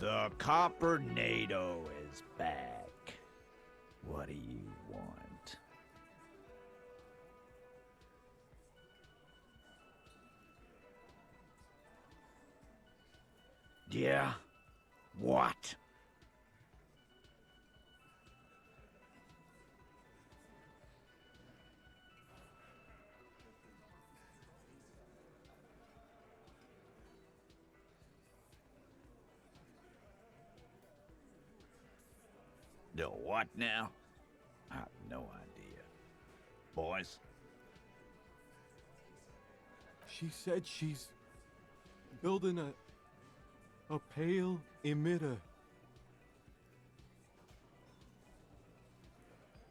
The Coppernado is back. What do you want? Yeah? What? The what now? I have no idea. Boys? She said she's building a pale emitter.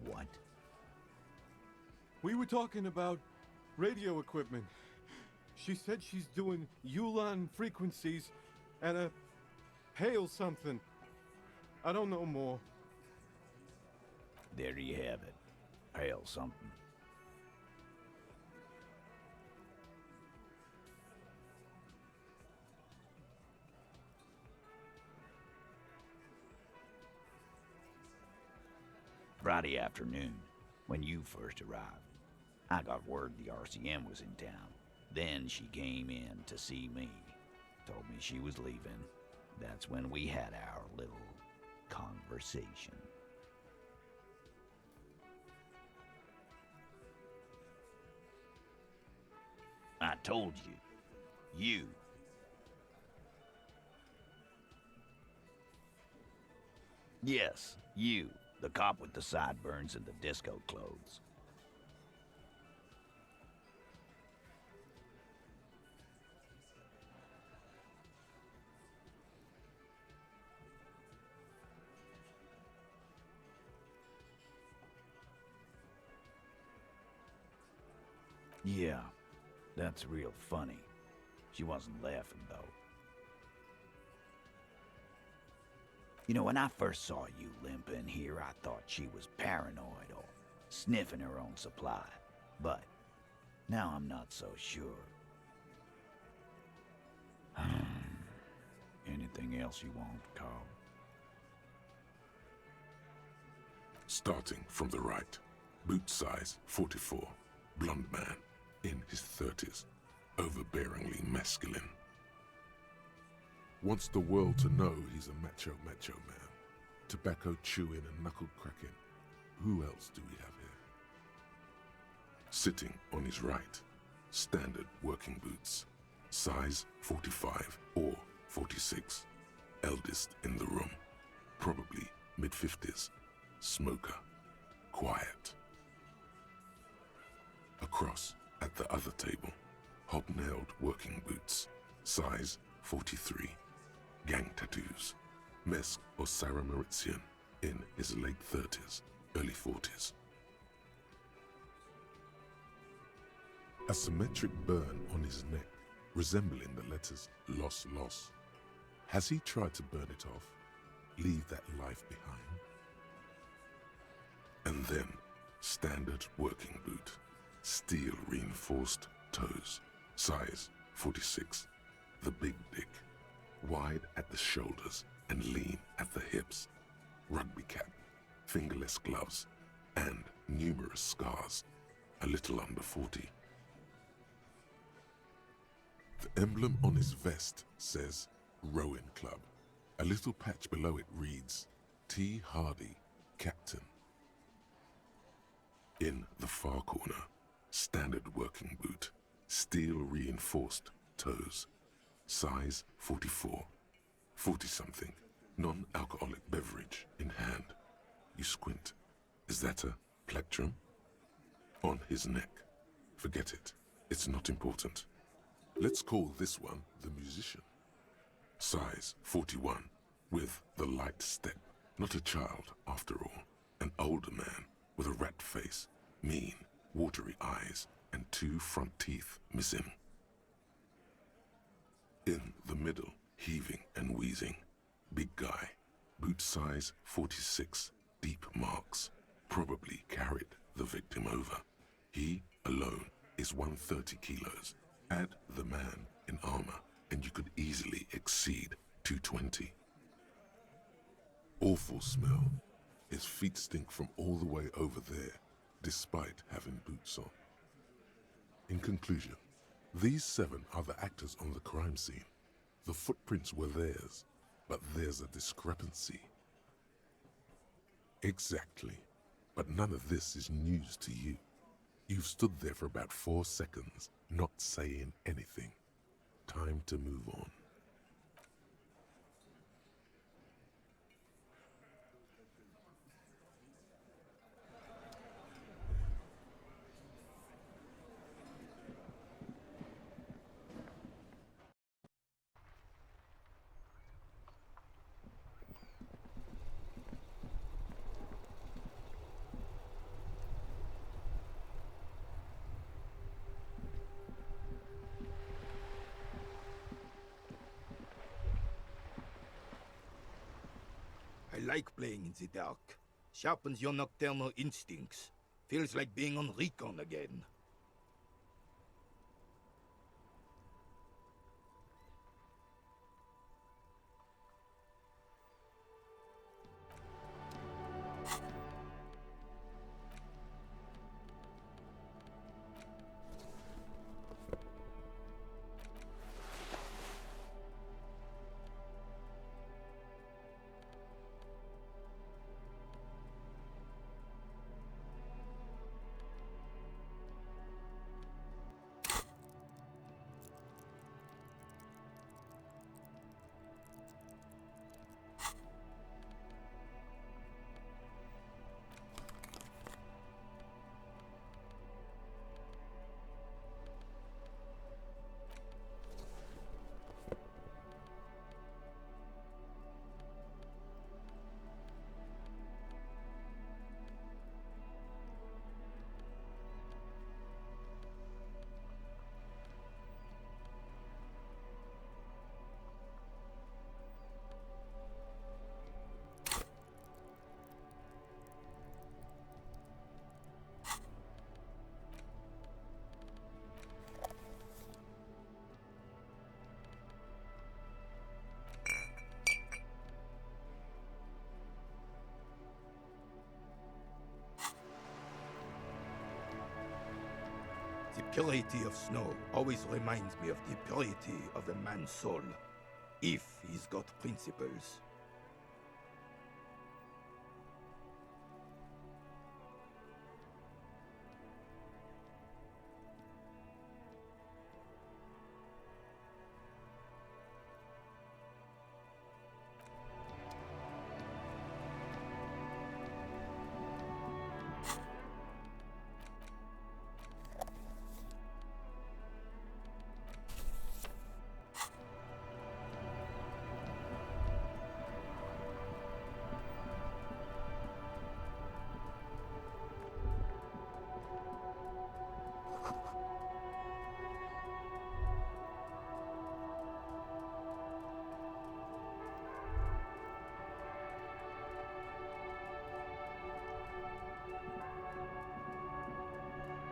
What? We were talking about radio equipment. She said she's doing Ulan frequencies and a pale something. I don't know more. There you have it. Hail something. Friday afternoon, when you first arrived, I got word the RCM was in town. Then she came in to see me. Told me she was leaving. That's when we had our little conversation. I told you. You. Yes, you. The cop with the sideburns and the disco clothes. Yeah, that's real funny. She wasn't laughing, though. You know, when I first saw you limp in here, I thought she was paranoid or sniffing her own supply. But now I'm not so sure. Anything else you want, Carl? Starting from the right, boot size 44, blonde man, in his 30s, overbearingly masculine. Wants the world to know he's a macho man. Tobacco chewing and knuckle cracking. Who else do we have here? Sitting on his right, standard working boots, size 45 or 46, eldest in the room, probably mid-50s, smoker, quiet. Across at the other table, hobnailed working boots, size 43, gang tattoos, Mesk or Sarah Mauritian in his late 30s, early 40s. A symmetric burn on his neck, resembling the letters Loss Loss. Has he tried to burn it off, leave that life behind? And then, standard working boot, steel reinforced toes, size 46, the big dick, wide at the shoulders and lean at the hips, rugby cap, fingerless gloves, and numerous scars, a little under 40. The emblem on his vest says Rowing Club. A little patch below it reads T. Hardy, Captain. In the far corner, standard working boot, steel reinforced toes, size 44, 40-something, non-alcoholic beverage in hand. You squint. Is that a plectrum? On his neck. Forget it. It's not important. Let's call this one the musician. Size 41, with the light step. Not a child, after all. An older man with a rat face, mean, watery eyes, and 2 front teeth missing. In the middle, heaving and wheezing, big guy, boot size 46, deep marks, probably carried the victim over. He alone is 130 kilos. Add the man in armor, and you could easily exceed 220. Awful smell. His feet stink from all the way over there, despite having boots on. In conclusion, these 7 are the actors on the crime scene. The footprints were theirs, but there's a discrepancy. Exactly. But none of this is news to you. You've stood there for about 4 seconds, not saying anything. Time to move on. I like playing in the dark. Sharpens your nocturnal instincts. Feels like being on recon again. The purity of snow always reminds me of the purity of a man's soul, if he's got principles.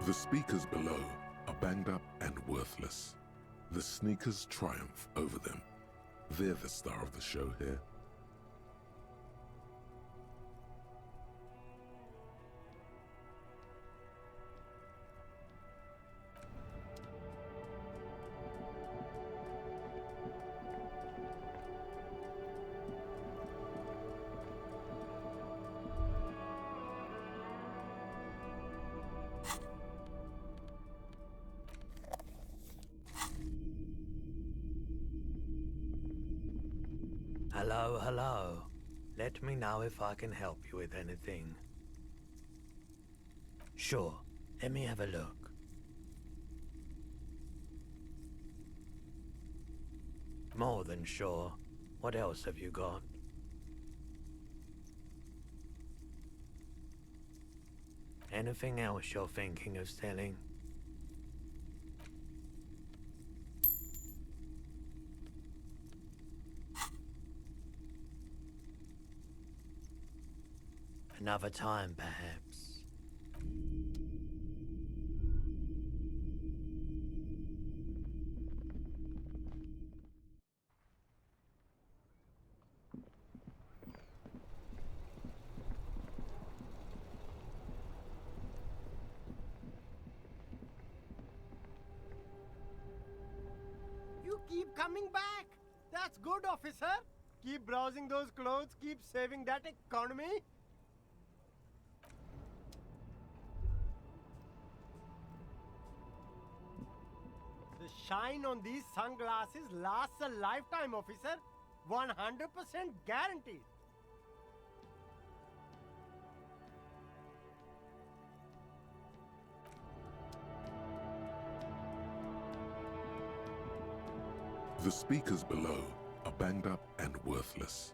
The speakers below are banged up and worthless. The sneakers triumph over them. They're the star of the show here. Hello, hello. Let me know if I can help you with anything. Sure, let me have a look. More than sure. What else have you got? Anything else you're thinking of selling? Another time, perhaps. keep coming back. That's good, officer. Keep browsing those clothes, keep saving that economy. The shine on these sunglasses lasts a lifetime, officer. 100% guaranteed. The speakers below are banged up and worthless.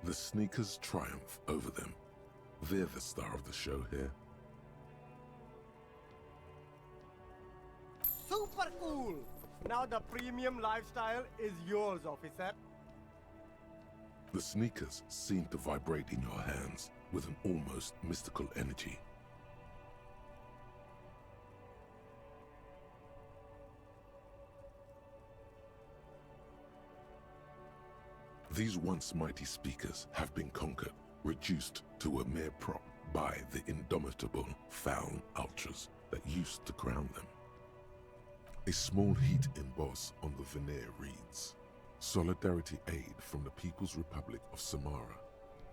The sneakers triumph over them. They're the star of the show here. Super cool! Now the premium lifestyle is yours, officer. The sneakers seem to vibrate in your hands with an almost mystical energy. These once mighty speakers have been conquered, reduced to a mere prop by the indomitable, foul ultras that used to crown them. A small heat emboss on the veneer reads, "Solidarity aid from the People's Republic of Samara."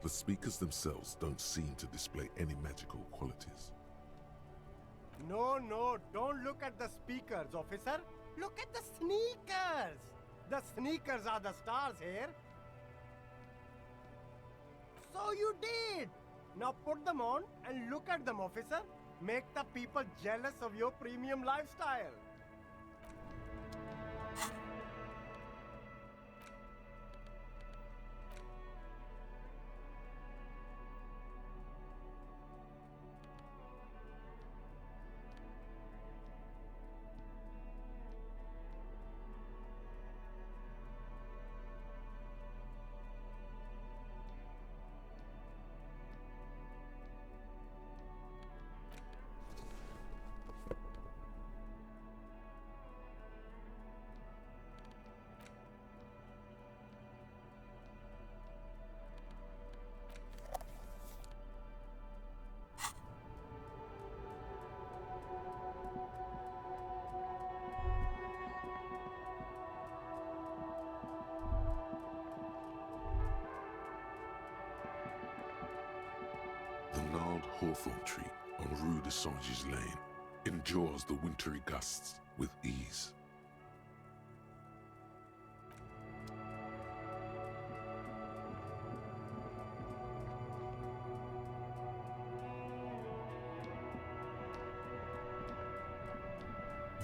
The speakers themselves don't seem to display any magical qualities. No, don't look at the speakers, officer. Look at the sneakers. The sneakers are the stars here. So you did. Now put them on and look at them, officer. Make the people jealous of your premium lifestyle. The gnarled hawthorn tree on Rue de Saint-Gilles Lane endures the wintry gusts with ease.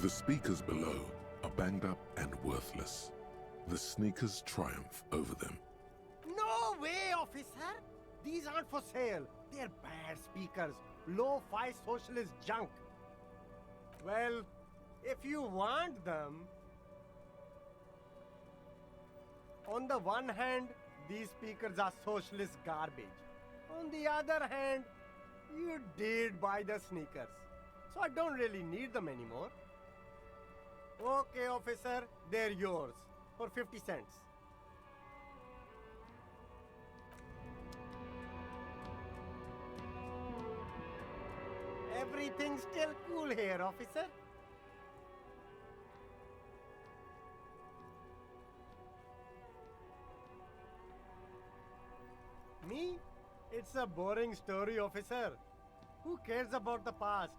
The speakers below are banged up and worthless. The sneakers triumph over them. No way, officer. These aren't for sale. They're bad speakers. Low-fi socialist junk. Well, if you want them... On the one hand, these speakers are socialist garbage. On the other hand, you did buy the sneakers. So I don't really need them anymore. Okay, officer, they're yours. For 50 cents. Everything's still cool here, officer. Me? It's a boring story, officer. Who cares about the past?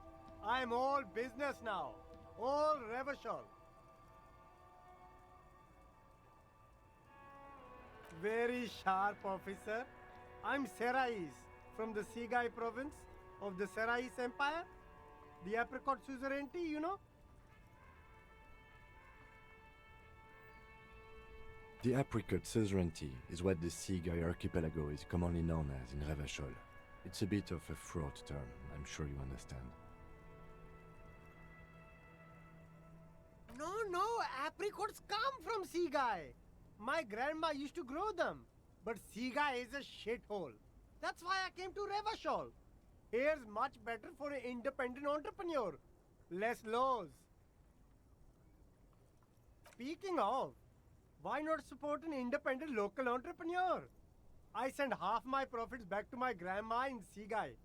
I'm all business now. All Revachol. Very sharp, officer. I'm Serais from the Sigai province of the Serais Empire. The apricot suzerainty, you know? The apricot suzerainty is what the Sigai archipelago is commonly known as in Revachol. It's a bit of a fraught term, I'm sure you understand. No, apricots come from Sigai. My grandma used to grow them. But Sigai is a shithole. That's why I came to Revachol. Here's much better for an independent entrepreneur. Less laws. Speaking of, why not support an independent local entrepreneur? I send half my profits back to my grandma in Sigai.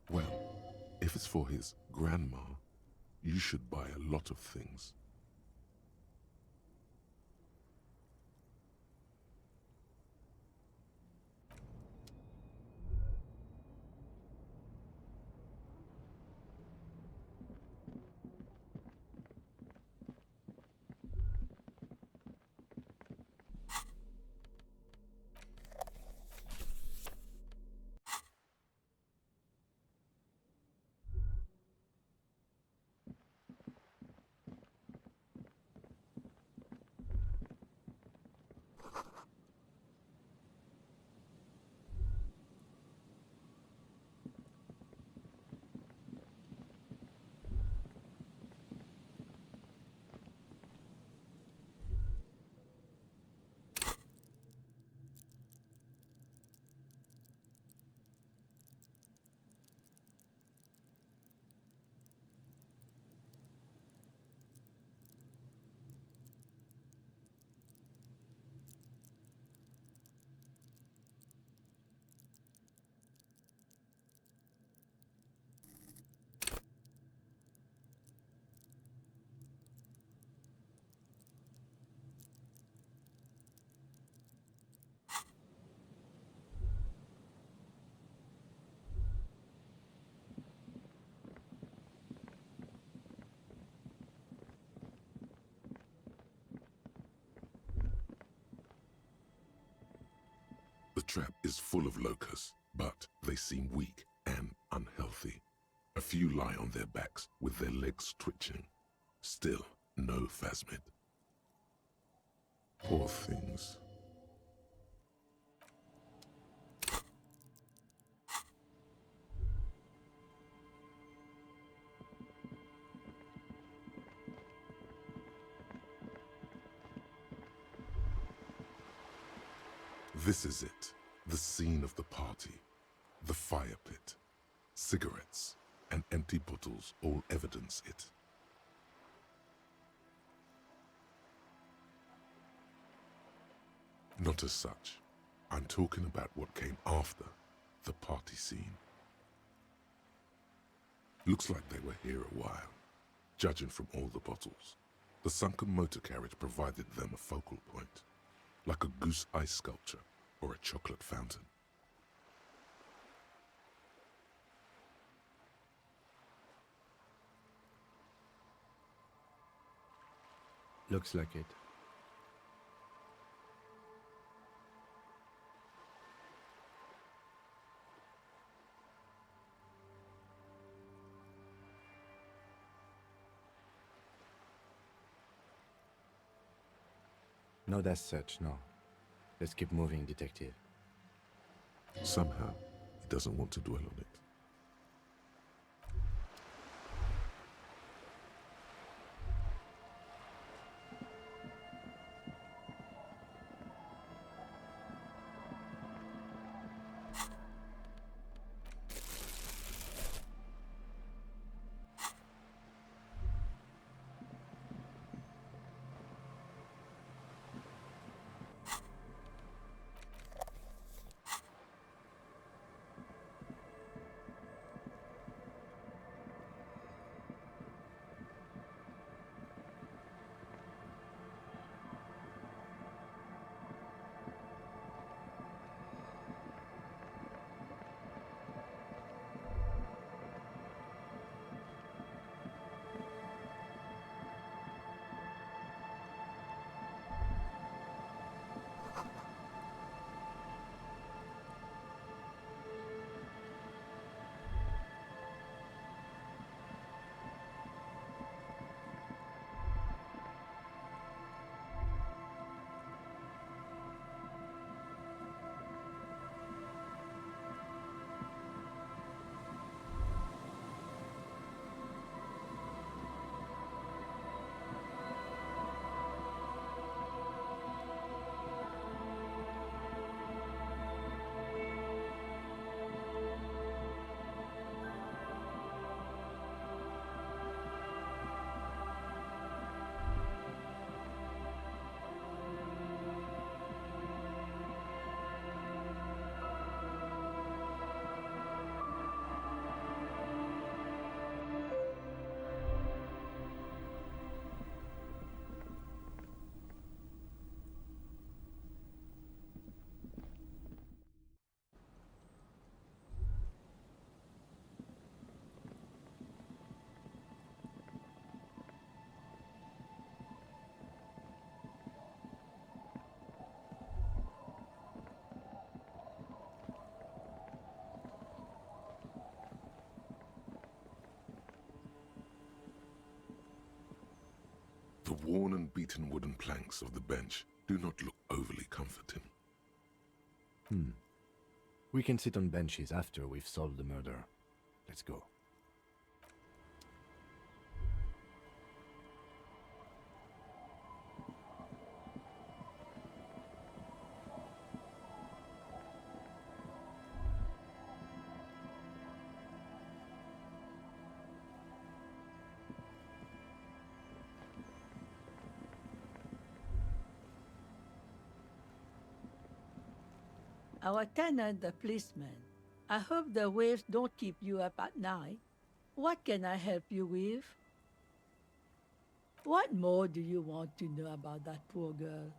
Well, if it's for his grandma, you should buy a lot of things. trap is full of locusts, but they seem weak and unhealthy. A few lie on their backs with their legs twitching. Still, no phasmid. Poor things. This is it, the scene of the party. The fire pit. Cigarettes and empty bottles all evidence it. Not as such. I'm talking about what came after the party scene. Looks like they were here a while, judging from all the bottles. The sunken motor carriage provided them a focal point, like a goose ice sculpture or a chocolate fountain. Looks like it. Not as such, no. Let's keep moving, detective. Somehow, he doesn't want to dwell on it. The worn and beaten wooden planks of the bench do not look overly comforting. We can sit on benches after we've solved the murder. Let's go. Our tenant, the policeman. I hope the waves don't keep you up at night. What can I help you with? What more do you want to know about that poor girl?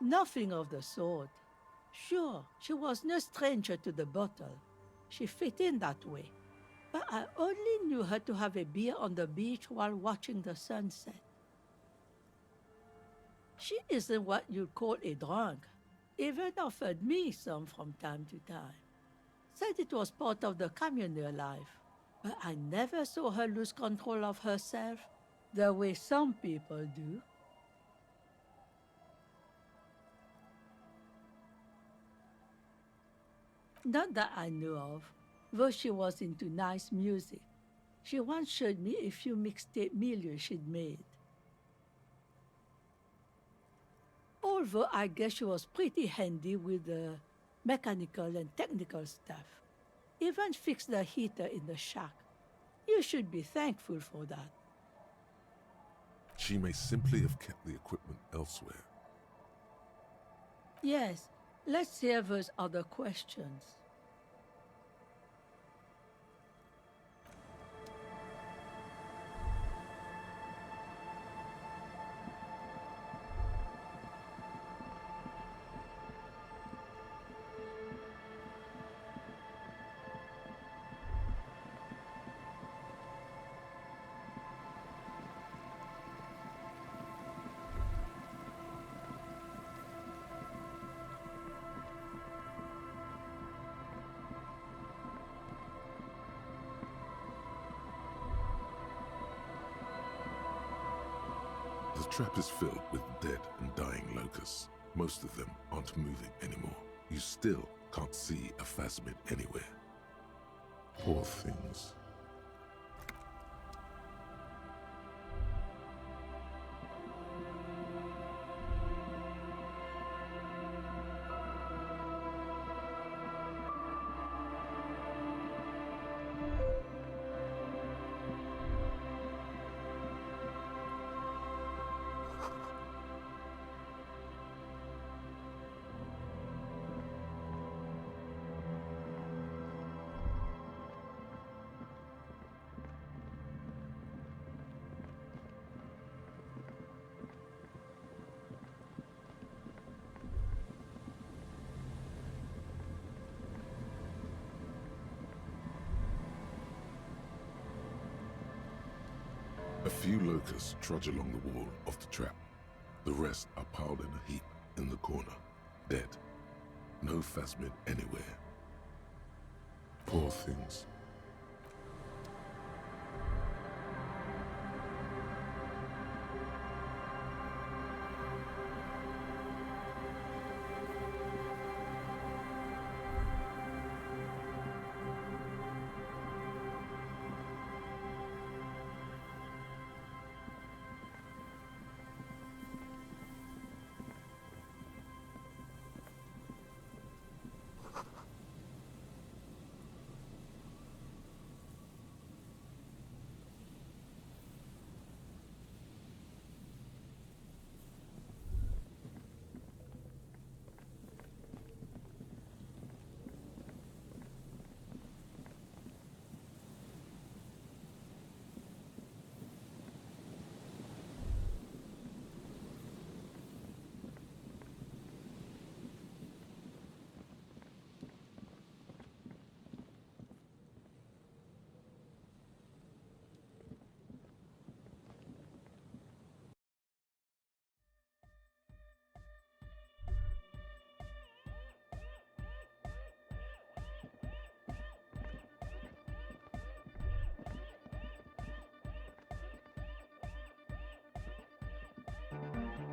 Nothing of the sort. Sure, she was no stranger to the bottle. She fit in that way. But I only knew her to have a beer on the beach while watching the sunset. She isn't what you'd call a drunk. Even offered me some from time to time. Said it was part of the communal life. But I never saw her lose control of herself the way some people do. Not that I know of, though she was into nice music. She once showed me a few mixtape milieux she'd made. Although I guess she was pretty handy with the mechanical and technical stuff. Even fixed the heater in the shack. You should be thankful for that. She may simply have kept the equipment elsewhere. Yes, let's hear those other questions. The trap is filled with dead and dying locusts. Most of them aren't moving anymore. You still can't see a phasmid anywhere. Poor things. A few locusts trudge along the wall of the trap. The rest are piled in a heap in the corner, dead. No phasmid anywhere. Poor things.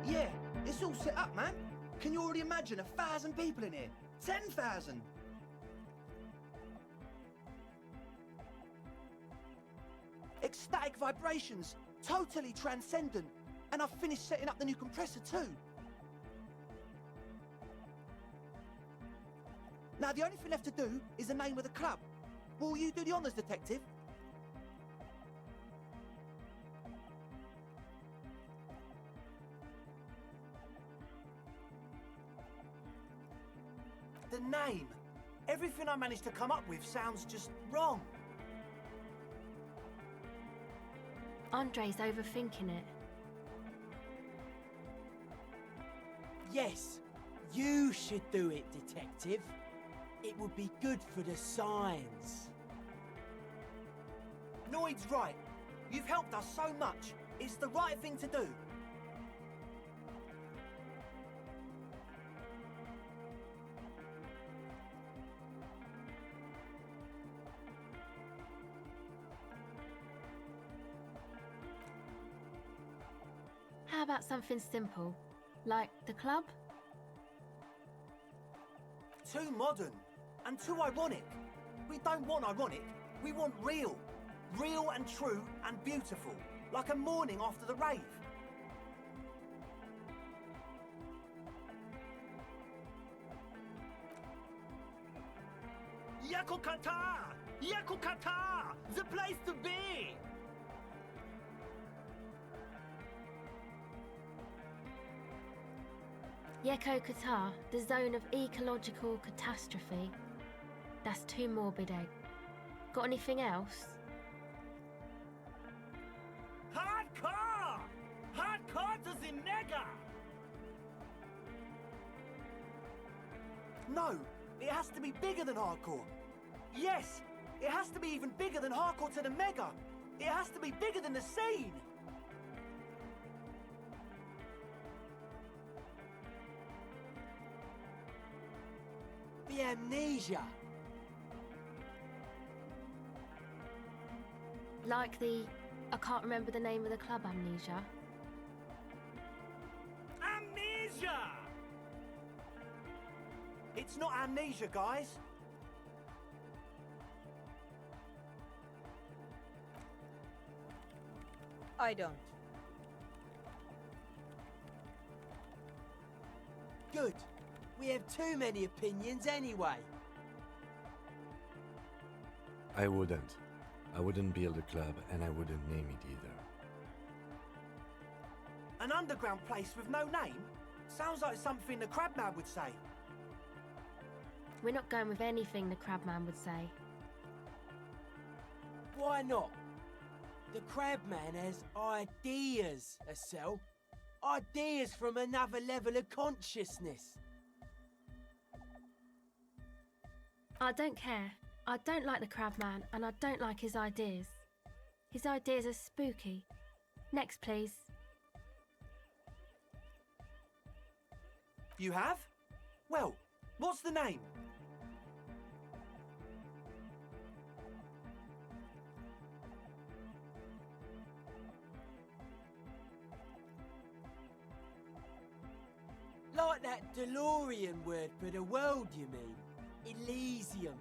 Yeah, it's all set up, man. Can you already imagine 1,000 people in here? 10,000? Ecstatic vibrations, totally transcendent. And I've finished setting up the new compressor too. Now the only thing left to do is the name of the club. Will you do the honours, detective? The name. Everything I managed to come up with sounds just wrong. Andre's overthinking it. Yes, you should do it, detective. It would be good for the signs. Noid's right. You've helped us so much. It's the right thing to do. How about something simple? Like the club? Too modern and too ironic. We don't want ironic. We want real. Real and true and beautiful. Like a morning after the rave. Yakokata! Yakokata! The place to be! Yeko Qatar, the zone of ecological catastrophe. That's too morbid, eh? Got anything else? Hardcore! Hardcore to the mega! No, it has to be bigger than hardcore. Yes, it has to be even bigger than hardcore to the mega. It has to be bigger than the scene. The amnesia. Like the... I can't remember the name of the club, Amnesia. Amnesia! It's not amnesia, guys. I don't. Good. We have too many opinions anyway. I wouldn't. I wouldn't build a club, and I wouldn't name it either. An underground place with no name? Sounds like something the Crabman would say. We're not going with anything the Crabman would say. Why not? The Crabman has ideas, Estelle. Ideas from another level of consciousness. I don't care. I don't like the Crabman, and I don't like his ideas. His ideas are spooky. Next, please. You have? Well, what's the name? Like that DeLorean word for the world, you mean? Elysium.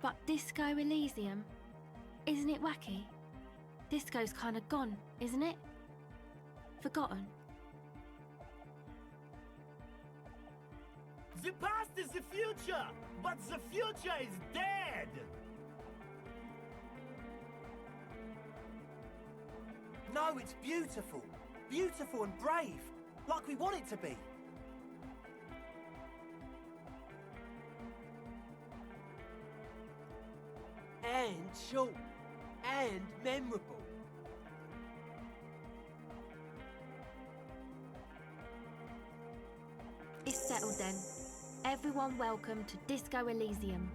But Disco Elysium? Isn't it wacky? Disco's kind of gone, isn't it? Forgotten. The past is the future, but the future is dead! No, it's beautiful. Beautiful and brave. Like we want it to be. And short. And memorable. It's settled then. Everyone welcome to Disco Elysium.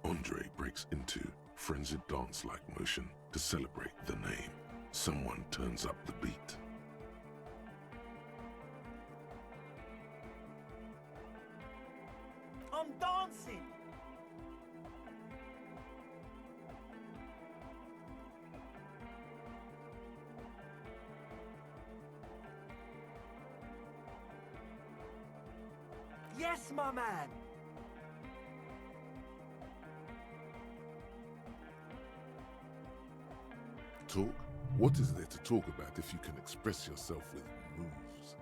Andre breaks into frenzied dance-like motion to celebrate the name. Someone turns up the beat. I'm dancing! Yes, my man! Talk? What is there to talk about if you can express yourself with moves?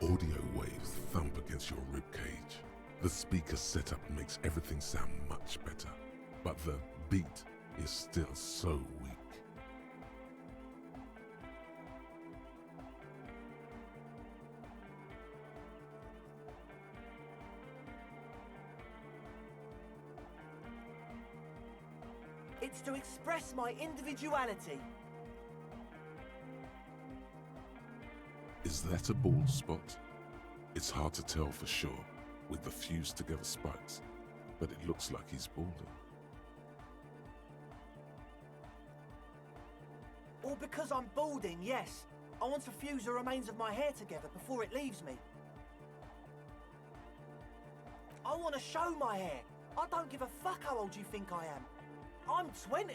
Audio waves thump against your ribcage. The speaker setup makes everything sound much better, but the beat is still so weak. It's to express my individuality. Is that a bald spot? It's hard to tell for sure with the fused together spikes, but it looks like he's balding. Or because I'm balding, yes. I want to fuse the remains of my hair together before it leaves me. I want to show my hair. I don't give a fuck how old you think I am. I'm 20.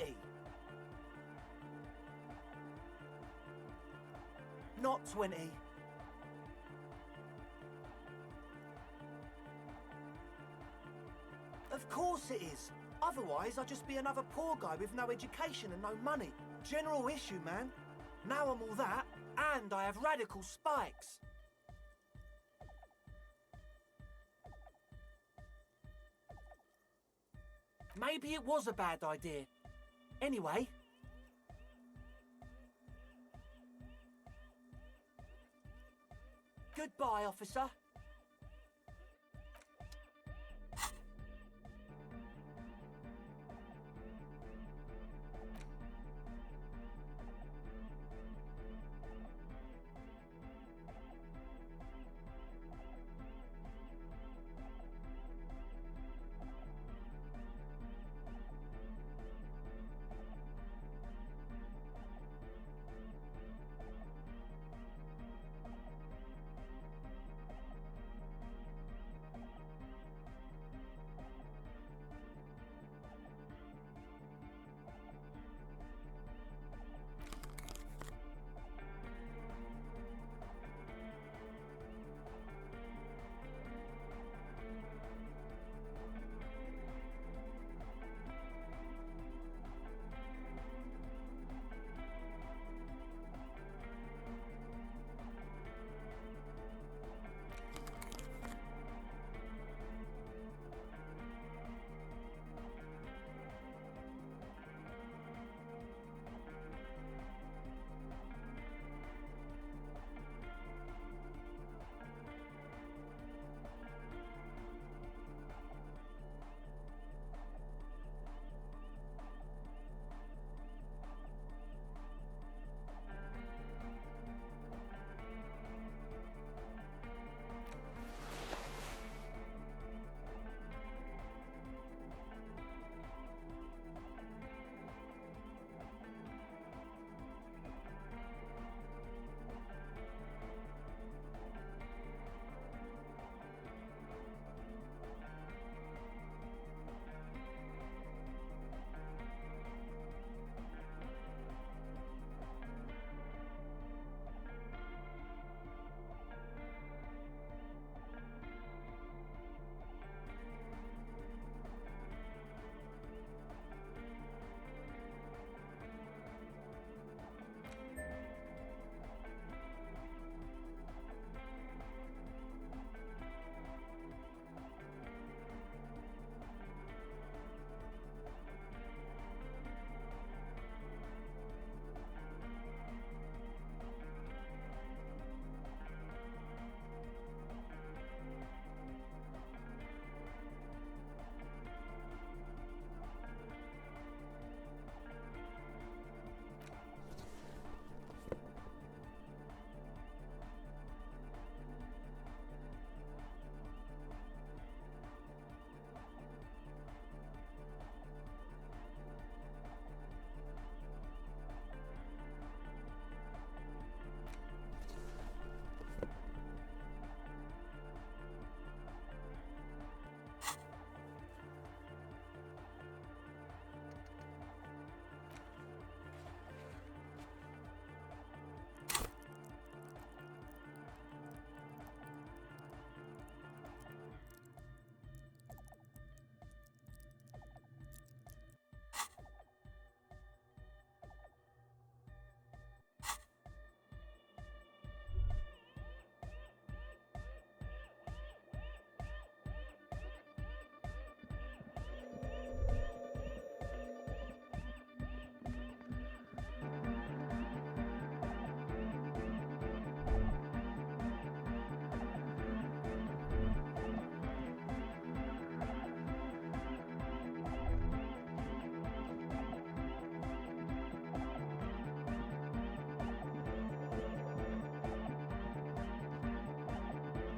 Not 20. Of course it is. Otherwise, I'd just be another poor guy with no education and no money. General issue, man. Now I'm all that, and I have radical spikes. Maybe it was a bad idea. Anyway. Goodbye, officer.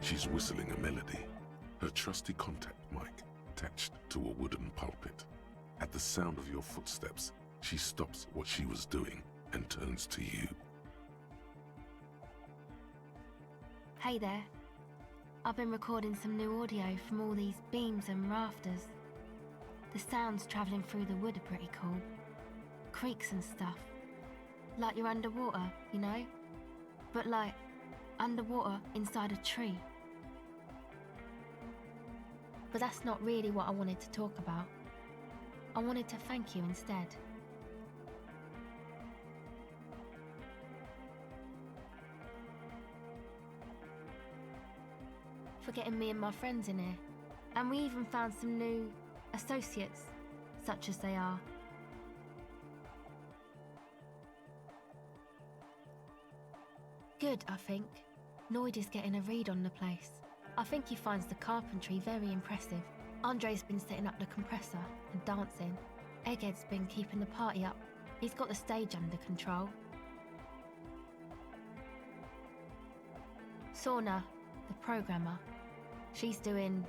She's whistling a melody, her trusty contact mic attached to a wooden pulpit. At the sound of your footsteps, she stops what she was doing and turns to you. Hey there. I've been recording some new audio from all these beams and rafters. The sounds travelling through the wood are pretty cool. Creaks and stuff. Like you're underwater, you know? But like, underwater inside a tree. But that's not really what I wanted to talk about. I wanted to thank you instead. For getting me and my friends in here. And we even found some new associates, such as they are. Good, I think. Noid is getting a read on the place. I think he finds the carpentry very impressive. Andre's been setting up the compressor and dancing. Egghead's been keeping the party up. He's got the stage under control. Sorna, the programmer, she's doing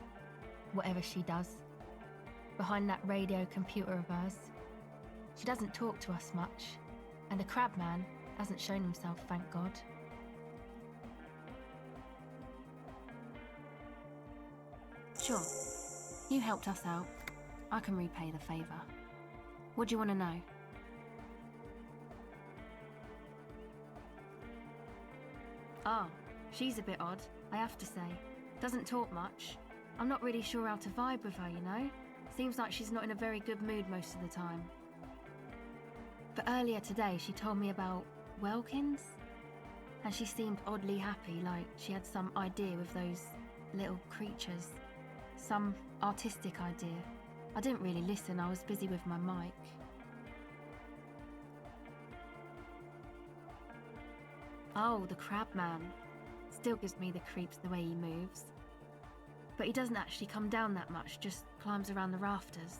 whatever she does behind that radio computer of hers. She doesn't talk to us much, and the crabman hasn't shown himself, thank God. Sure, you helped us out. I can repay the favour. What do you want to know? Ah, she's a bit odd, I have to say. Doesn't talk much. I'm not really sure how to vibe with her, you know? Seems like she's not in a very good mood most of the time. But earlier today she told me about Welkins, and she seemed oddly happy, like she had some idea with those little creatures. Some artistic idea. I didn't really listen, I was busy with my mic. Oh, the crabman. Still gives me the creeps the way he moves. But he doesn't actually come down that much, just climbs around the rafters.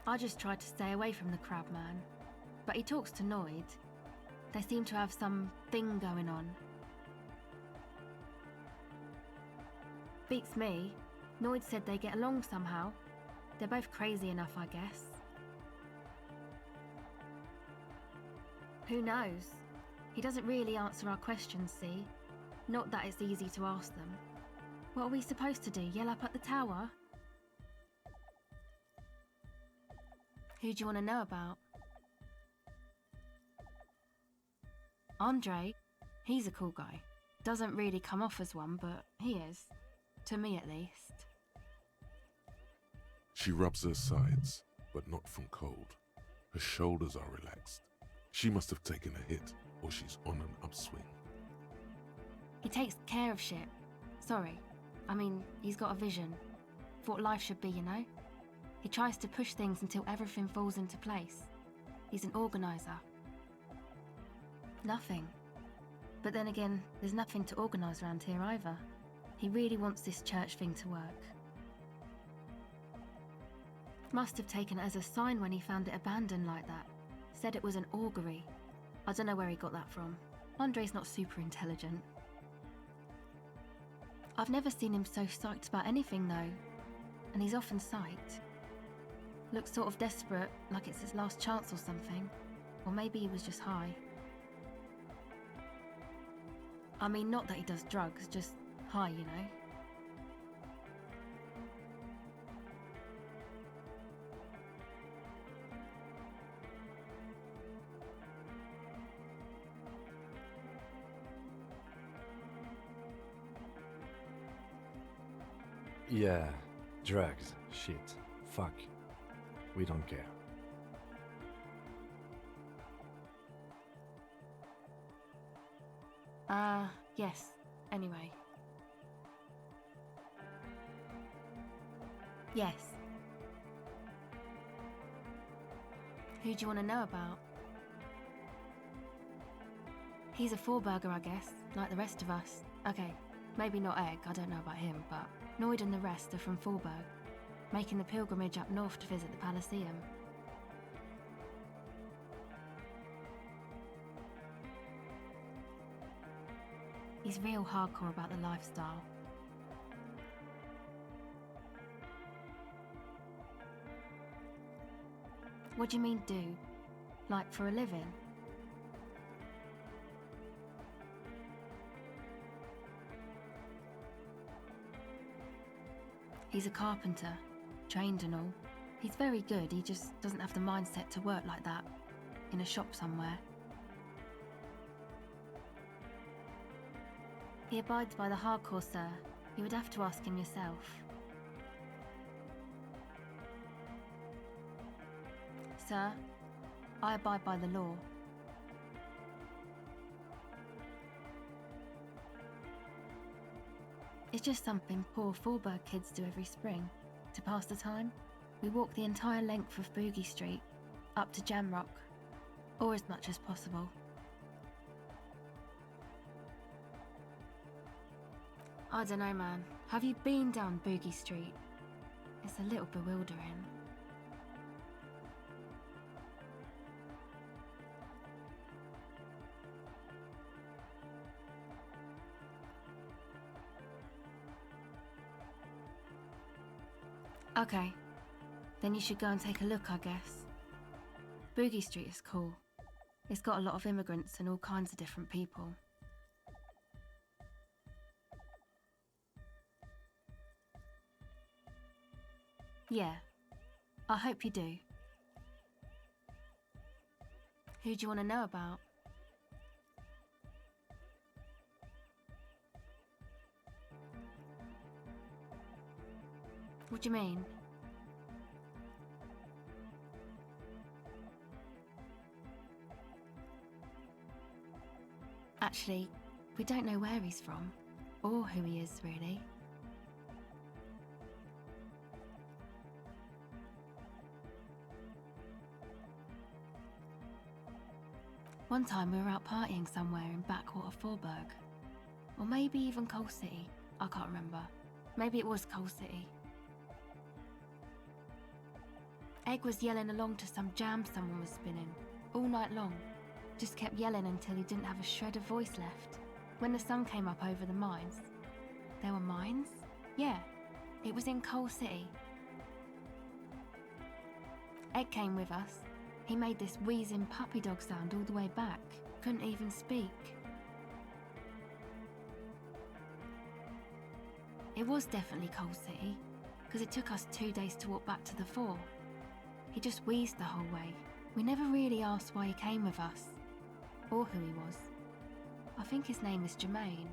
I just tried to stay away from the crabman, but he talks to Noid. They seem to have some thing going on. Beats me. Noid said they get along somehow. They're both crazy enough, I guess. Who knows? He doesn't really answer our questions, see? Not that it's easy to ask them. What are we supposed to do, yell up at the tower? Who do you want to know about? Andre? He's a cool guy. Doesn't really come off as one, but he is. To me, at least. She rubs her sides, but not from cold. Her shoulders are relaxed. She must have taken a hit, or she's on an upswing. He takes care of shit. Sorry. I mean, he's got a vision. For what life should be, you know? He tries to push things until everything falls into place. He's an organizer. Nothing. But then again, there's nothing to organise around here either. He really wants this church thing to work. Must have taken it as a sign when he found it abandoned like that. Said it was an augury. I don't know where he got that from. Andre's not super intelligent. I've never seen him so psyched about anything though. And he's often psyched. Looks sort of desperate, like it's his last chance or something. Or maybe he was just high. I mean, not that he does drugs, just high, you know? Yeah, drugs, shit, fuck. We don't care. Yes, anyway. Yes. Who do you want to know about? He's a four-burger, I guess, like the rest of us. Okay, maybe not Egg, I don't know about him, but Noid and the rest are from Forberg, making the pilgrimage up north to visit the Palaceum. He's real hardcore about the lifestyle. What do you mean do? Like for a living? He's a carpenter, trained and all. He's very good, he just doesn't have the mindset to work like that, in a shop somewhere. He abides by the hardcore, sir. You would have to ask him yourself. Sir, I abide by the law. It's just something poor Faubourg kids do every spring. To pass the time, we walk the entire length of Boogie Street, up to Jamrock, or as much as possible. I don't know, man. Have you been down Boogie Street? It's a little bewildering. Okay, then you should go and take a look, I guess. Boogie Street is cool. It's got a lot of immigrants and all kinds of different people. Yeah, I hope you do. Who do you want to know about? What do you mean? Actually, we don't know where he's from, or who he is, really. One time we were out partying somewhere in backwater Faubourg. Or maybe even Coal City, I can't remember. Maybe it was Coal City. Egg was yelling along to some jam someone was spinning, all night long. Just kept yelling until he didn't have a shred of voice left. When the sun came up over the mines. There were mines? Yeah, it was in Coal City. Egg came with us. He made this wheezing puppy dog sound all the way back. Couldn't even speak. It was definitely Coal City, because it took us 2 days to walk back to the fort. He just wheezed the whole way. We never really asked why he came with us, or who he was. I think his name is Jermaine.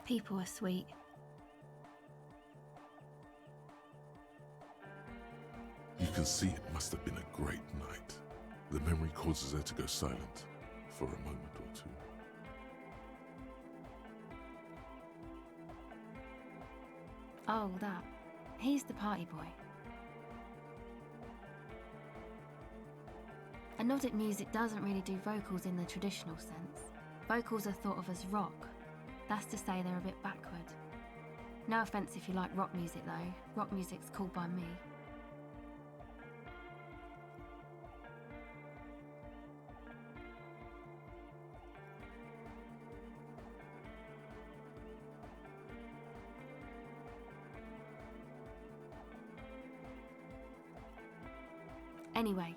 People are sweet. You can see it must have been a great night. The memory causes her to go silent for a moment or two. Oh, that. He's the party boy. Anodic music doesn't really do vocals in the traditional sense. Vocals are thought of as rock. That's to say they're a bit backward. No offence if you like rock music though. Rock music's cool by me. Anyway,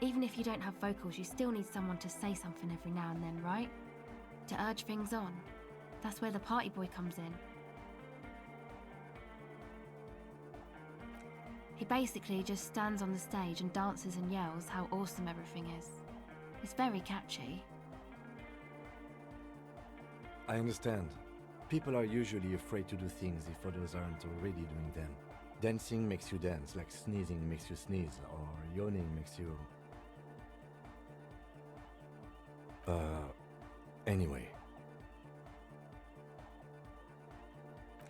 even if you don't have vocals, you still need someone to say something every now and then, right? To urge things on. That's where the party boy comes in. He basically just stands on the stage and dances and yells how awesome everything is. It's very catchy. I understand. People are usually afraid to do things if others aren't already doing them. Dancing makes you dance, like sneezing makes you sneeze, or yawning makes you... Anyway.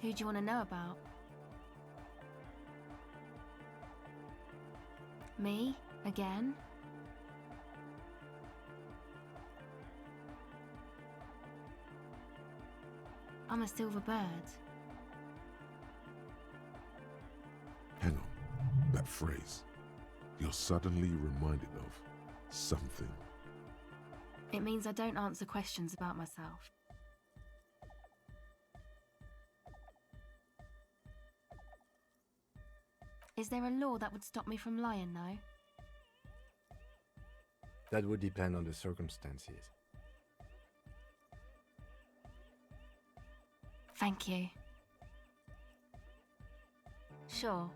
Who do you want to know about? Me? Again? I'm a silver bird. Hang on, that phrase. You're suddenly reminded of something. It means I don't answer questions about myself. Is there a law that would stop me from lying, though? That would depend on the circumstances. Thank you. Sure.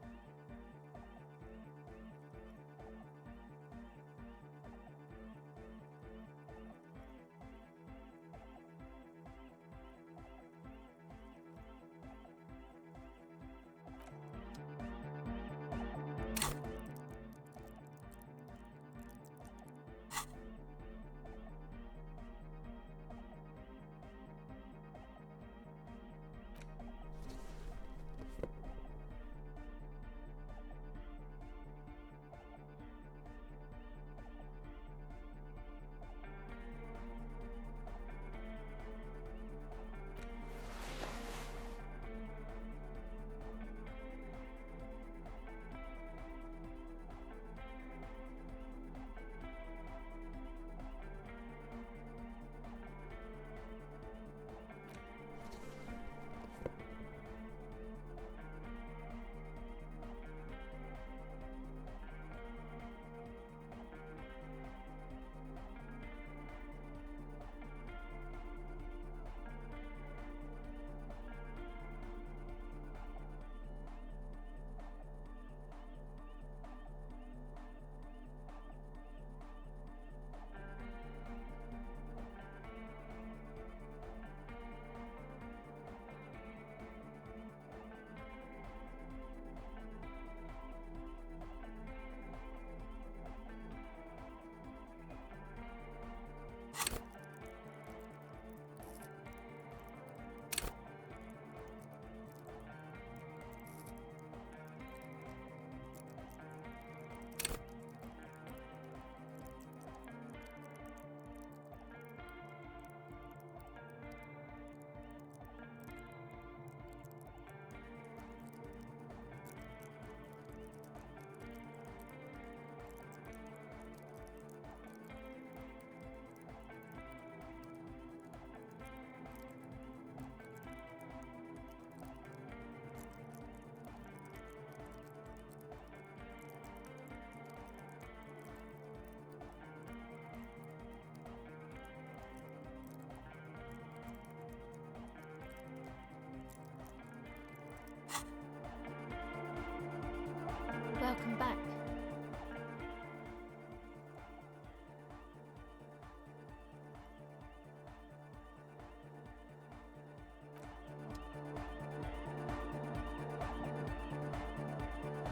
Welcome back.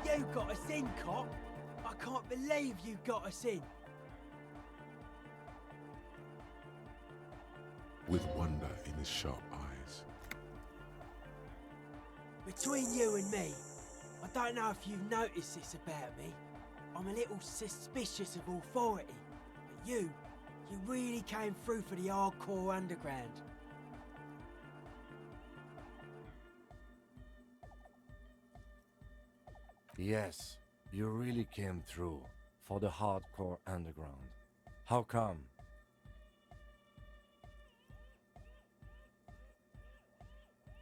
You got us in, cop. I can't believe you got us in. With wonder in his sharp eyes. Between you and me, I don't know if you've noticed this about me. I'm a little suspicious of authority. But you really came through for the hardcore underground. Yes, you really came through for the hardcore underground. How come?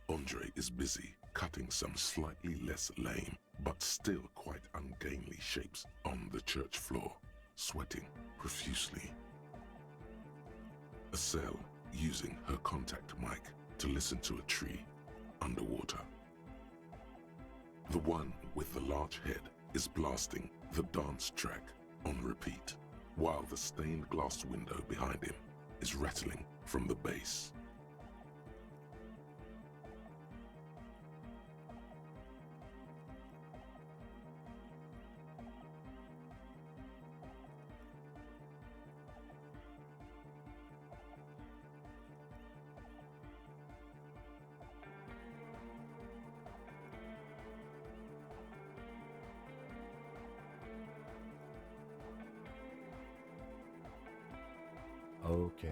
Andre is busy cutting some slightly less lame, but still quite ungainly shapes on the church floor, sweating profusely. Estelle using her contact mic to listen to a tree underwater. The one with the large head is blasting the dance track on repeat, while the stained glass window behind him is rattling from the bass. Okay.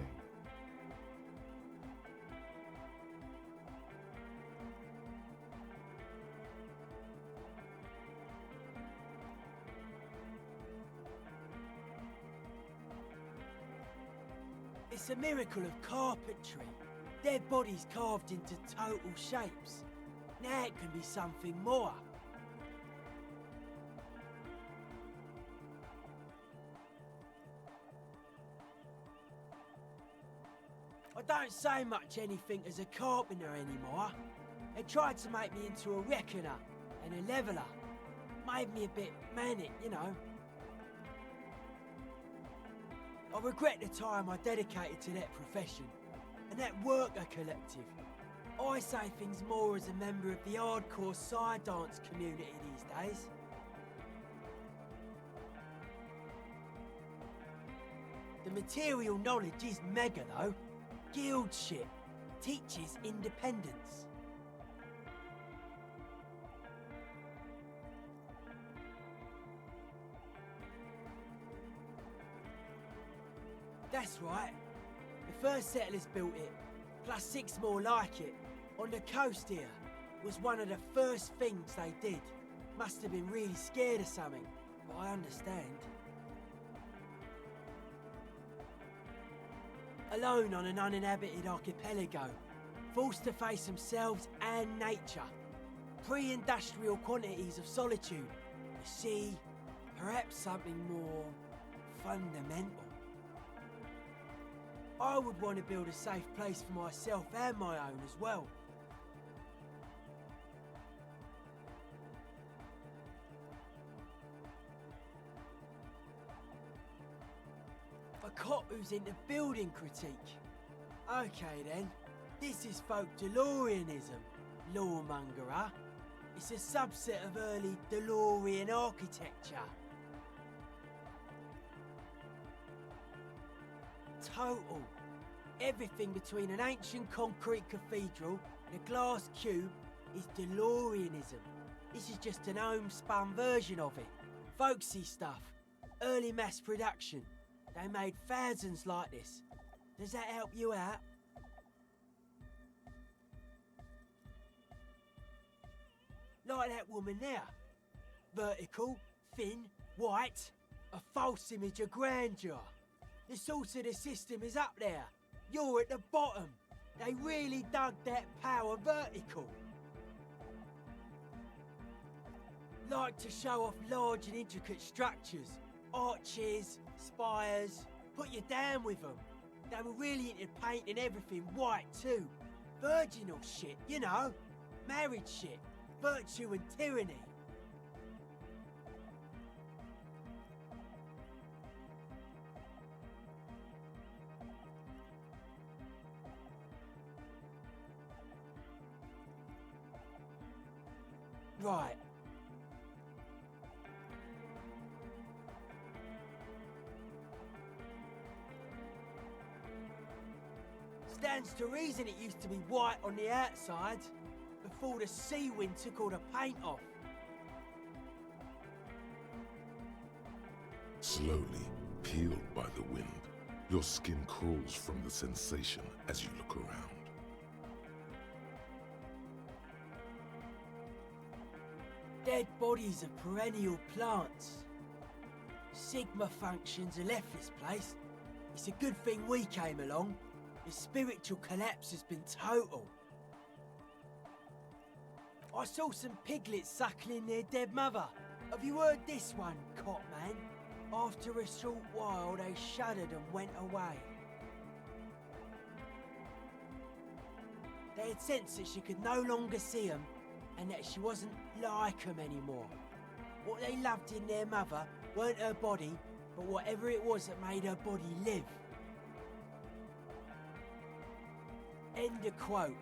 It's a miracle of carpentry. Dead bodies carved into total shapes. Now it can be something more. I don't say much anything as a carpenter anymore. They tried to make me into a reckoner and a leveller. Made me a bit manic, you know. I regret the time I dedicated to that profession and that worker collective. I say things more as a member of the hardcore side dance community these days. The material knowledge is mega though. Guild shit. Teaches independence. That's right. The first settlers built it, plus 6 more like it, on the coast here. Was one of the first things they did. Must have been really scared of something, but I understand. Alone on an uninhabited archipelago, forced to face themselves and nature. Pre-industrial quantities of solitude. The sea, perhaps something more fundamental. I would want to build a safe place for myself and my own as well. A cop who's into building critique. Okay then, this is folk dolorianism, lawmongerer. It's a subset of early Dolorian architecture. Total. Everything between an ancient concrete cathedral and a glass cube is Dolorianism. This is just an homespun version of it. Folksy stuff. Early mass production. They made thousands like this. Does that help you out? Like that woman there. Vertical, thin, white. A false image of grandeur. The source of the system is up there. You're at the bottom. They really dug that power vertical. Like to show off large and intricate structures. Arches, spires. Put you down with them. They were really into painting everything white too. Virginal shit, you know. Marriage shit. Virtue and tyranny. Right. Stands to reason it used to be white on the outside before the sea wind took all the paint off. Slowly, peeled by the wind, your skin crawls from the sensation as you look around. Dead bodies of perennial plants. Sigma functions are left this place. It's a good thing we came along. The spiritual collapse has been total. I saw some piglets suckling their dead mother. Have you heard this one, cop man? After a short while, they shuddered and went away. They had sensed that she could no longer see them and that she wasn't like them anymore. What they loved in their mother weren't her body, but whatever it was that made her body live. End of quote.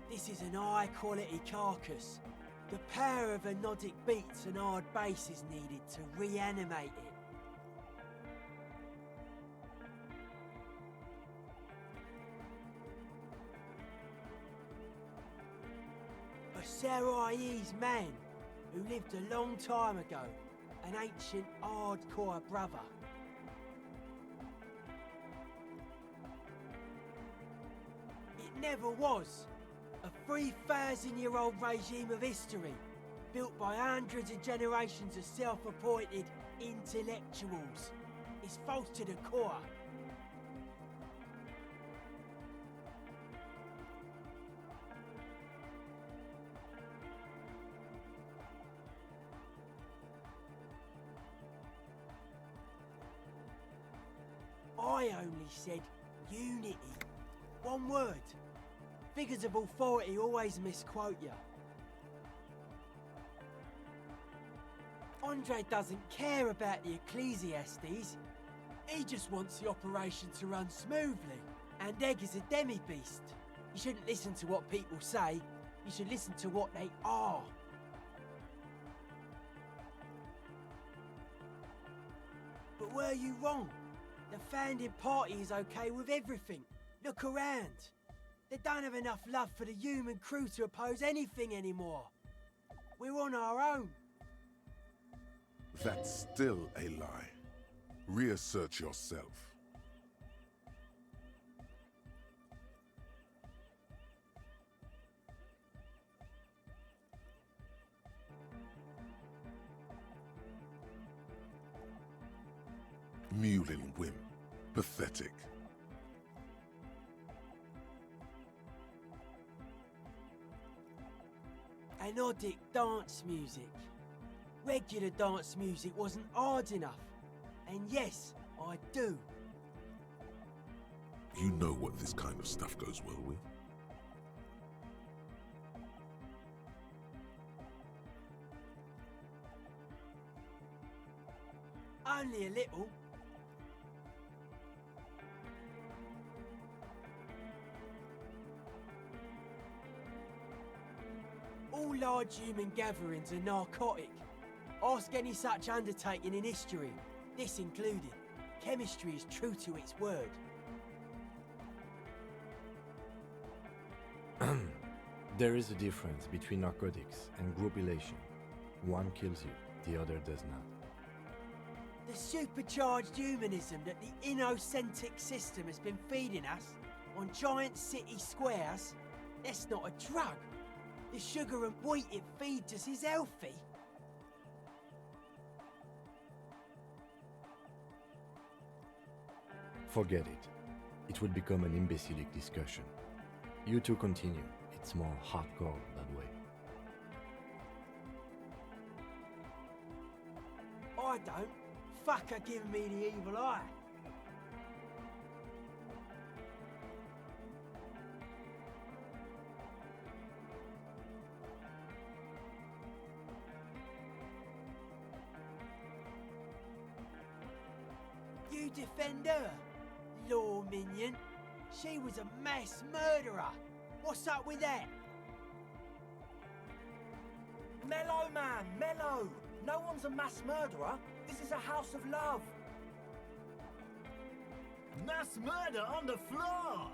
This is an high-quality carcass. The power of anodic beats and hard bass is needed to reanimate it. A Sarais man who lived a long time ago, an ancient hardcore brother. It never was. A 3,000-year-old regime of history, built by hundreds of generations of self-appointed intellectuals. It's false to the core. I only said unity. One word. Figures of authority always misquote you. Andre doesn't care about the Ecclesiastes. He just wants the operation to run smoothly. And Egg is a demi-beast. You shouldn't listen to what people say. You should listen to what they are. But were you wrong? The founding party is okay with everything. Look around. They don't have enough love for the human crew to oppose anything anymore. We're on our own. That's still a lie. Reassert yourself. Mewling whim. Pathetic. Anodic dance music. Regular dance music wasn't hard enough. And yes, I do. You know what this kind of stuff goes well with. Only a little. All large human gatherings are narcotic. Ask any such undertaking in history, this included. Chemistry is true to its word. There is a difference between narcotics and group elation. One kills you, the other does not. The supercharged humanism that the innocentric system has been feeding us on giant city squares, that's not a drug. The sugar and wheat it feeds us is healthy. Forget it. It would become an imbecilic discussion. You two continue. It's more hardcore that way. I don't. Fuck her giving me the evil eye. You defend her, law minion. She was a mass murderer. What's up with that? Mellow, man, mellow. No one's a mass murderer. This is a house of love. Mass murder on the floor!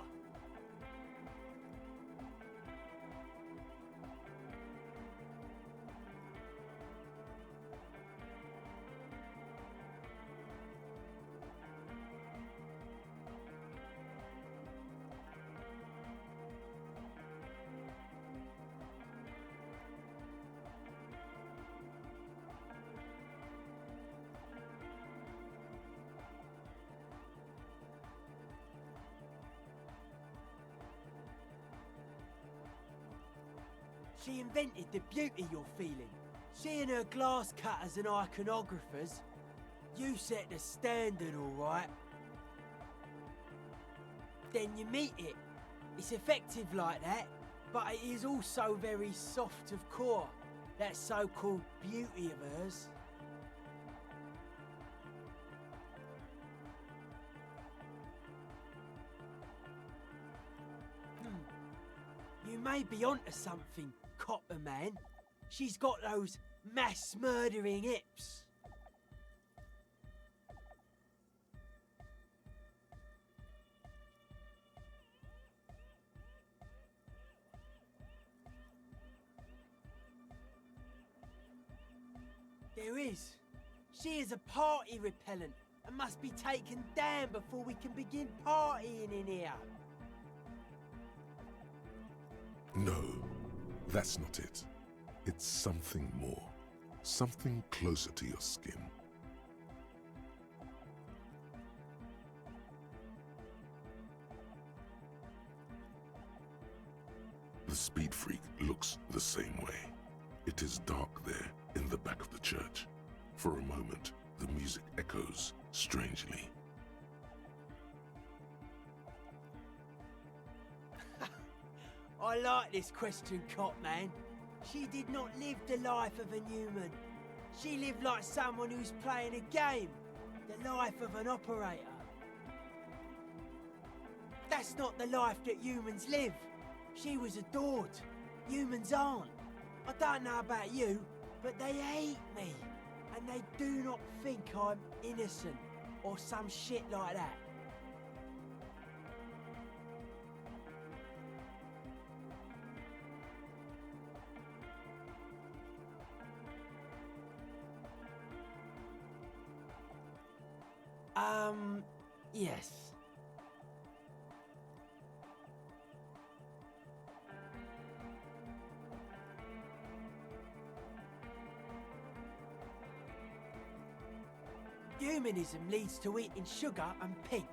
She invented the beauty you're feeling. She and her glass cutters and iconographers. You set the standard, all right. Then you meet it. It's effective like that, but it is also very soft of core. That so-called beauty of hers. You may be onto something, Copper Man. She's got those mass murdering hips. There is. She is a party repellent and must be taken down before we can begin partying in here. No, that's not it. It's something more. Something closer to your skin. The Speed Freak looks the same way. It is dark there in the back of the church. For a moment, the music echoes strangely. I like this question, Cop Man. She did not live the life of a human. She lived like someone who's playing a game. The life of an operator. That's not the life that humans live. She was adored. Humans aren't. I don't know about you, but they hate me. And they do not think I'm innocent or some shit like that. Yes. Humanism leads to eating sugar and pigs.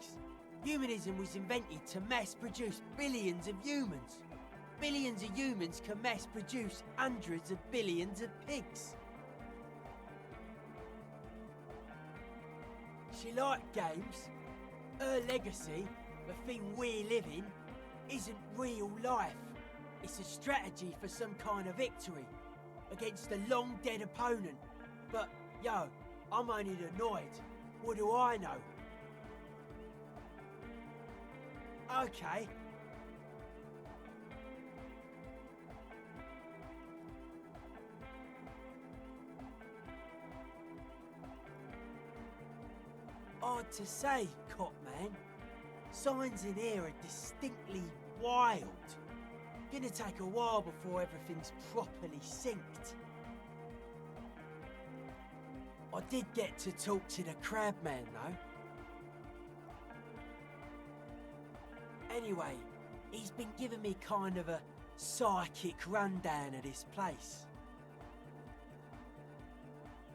Humanism was invented to mass produce billions of humans. Billions of humans can mass produce hundreds of billions of pigs. She liked games. Her legacy, the thing we live in, isn't real life. It's a strategy for some kind of victory against a long dead opponent. But, yo, I'm only annoyed. What do I know? Okay. Hard to say, Cop Man. Signs in here are distinctly wild. Gonna take a while before everything's properly synced. I did get to talk to the crab man, though. Anyway, he's been giving me kind of a psychic rundown of this place.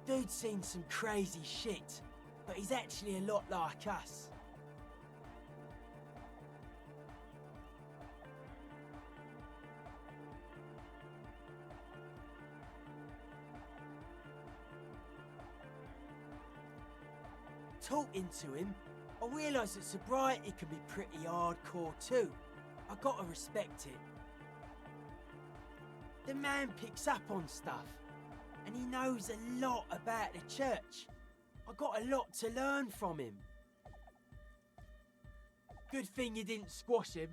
Dude's seen some crazy shit, but he's actually a lot like us. Talking to him, I realised that sobriety can be pretty hardcore too. I gotta respect it. The man picks up on stuff, and he knows a lot about the church. I got a lot to learn from him. Good thing you didn't squash him.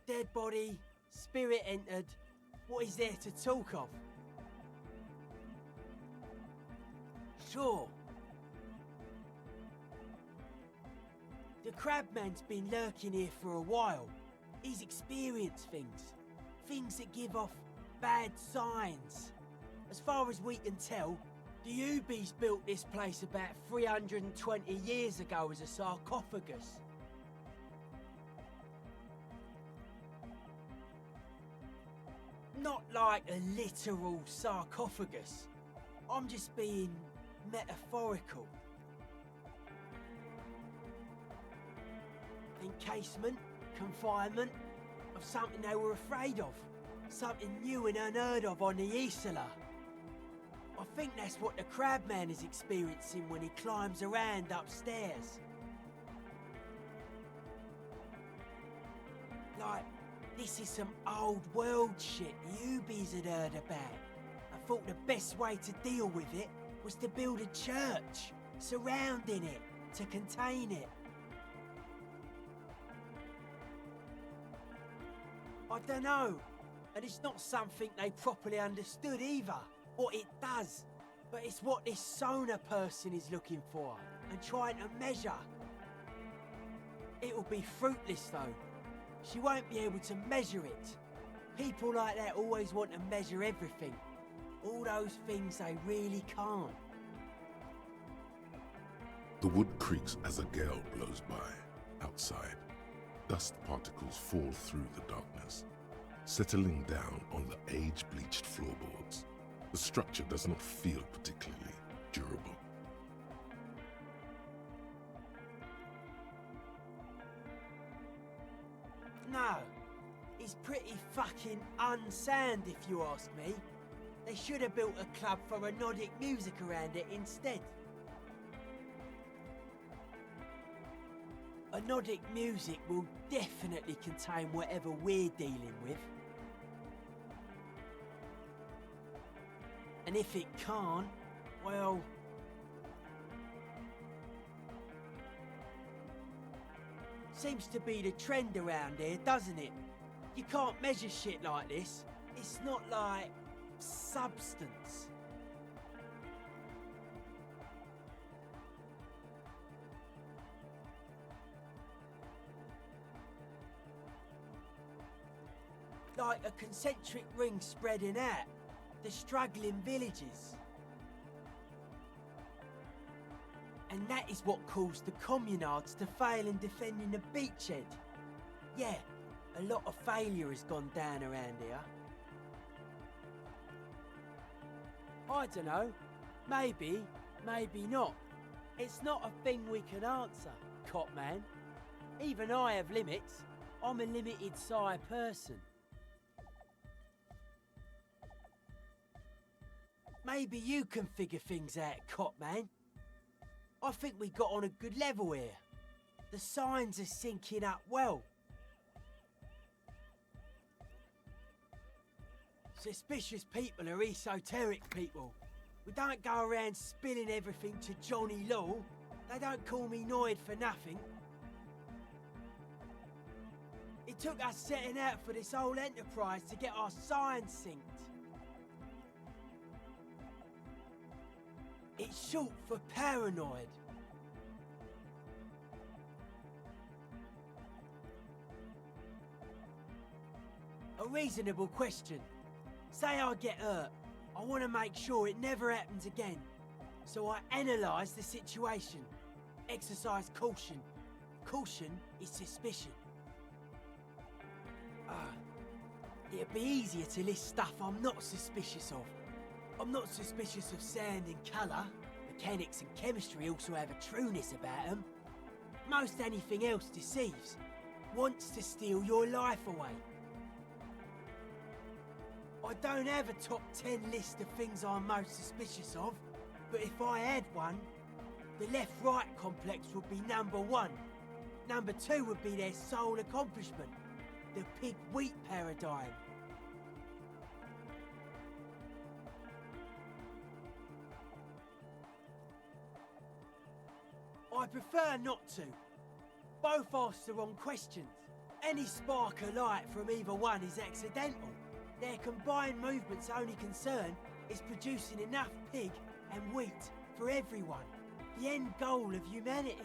Dead body, spirit entered. What is there to talk of? Sure. The crabman's been lurking here for a while. He's experienced things. Things that give off bad signs. As far as we can tell, the Ubies built this place about 320 years ago as a sarcophagus. Not like a literal sarcophagus. I'm just being metaphorical. Encasement, confinement, of something they were afraid of. Something new and unheard of on the Isla. I think that's what the crabman is experiencing when he climbs around upstairs. Like, this is some old world shit Ubies had heard about. I thought the best way to deal with it was to build a church surrounding it to contain it. I don't know, and it's not something they properly understood either, what it does, but it's what this Sona person is looking for and trying to measure. It'll be fruitless though. She won't be able to measure it. People like that always want to measure everything. All those things they really can't. The wood creaks as a gale blows by. Outside, dust particles fall through the darkness, settling down on the age-bleached floorboards. The structure does not feel particularly durable. No, it's pretty fucking unsound if you ask me. They should have built a club for Nordic music around it instead. Nordic music will definitely contain whatever we're dealing with. And if it can't, well... Seems to be the trend around here, doesn't it? You can't measure shit like this. It's not like... substance. Like a concentric ring spreading out, the struggling villages. And that is what caused the communards to fail in defending the beachhead. Yeah, a lot of failure has gone down around here. I don't know. Maybe, maybe not. It's not a thing we can answer, Copman. Even I have limits. I'm a limited psi person. Maybe you can figure things out, Copman. I think we got on a good level here. The signs are syncing up well. Suspicious people are esoteric people. We don't go around spilling everything to Johnny Law. They don't call me Noid for nothing. It took us setting out for this whole enterprise to get our signs synced. It's short for paranoid. A reasonable question. Say I get hurt. I want to make sure it never happens again. So I analyse the situation. Exercise caution. Caution is suspicion. It'd be easier to list stuff I'm not suspicious of. I'm not suspicious of sound and colour. Mechanics and chemistry also have a trueness about them. Most anything else deceives. Wants to steal your life away. I don't have a top 10 list of things I'm most suspicious of, but if I had one, the left-right complex would be number 1. Number 2 would be their sole accomplishment, the pig-wheat paradigm. I prefer not to. Both ask the wrong questions. Any spark of light from either one is accidental. Their combined movement's only concern is producing enough pig and wheat for everyone. The end goal of humanity.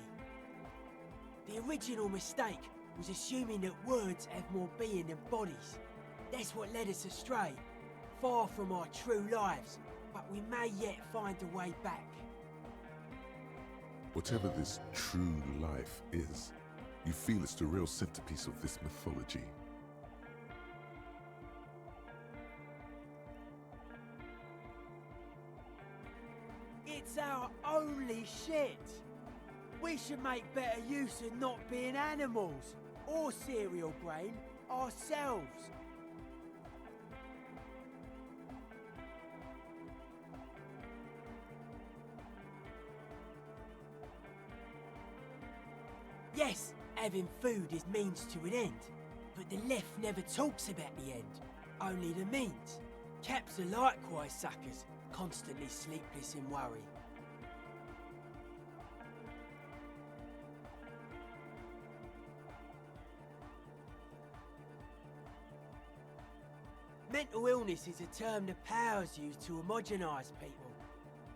The original mistake was assuming that words have more being than bodies. That's what led us astray. Far from our true lives, but we may yet find a way back. Whatever this true life is, you feel it's the real centerpiece of this mythology. It's our only shit. We should make better use of not being animals or cereal grain ourselves. Yes, having food is means to an end, but the left never talks about the end, only the means. Caps are likewise suckers, constantly sleepless in worry. Mental illness is a term the powers use to homogenise people.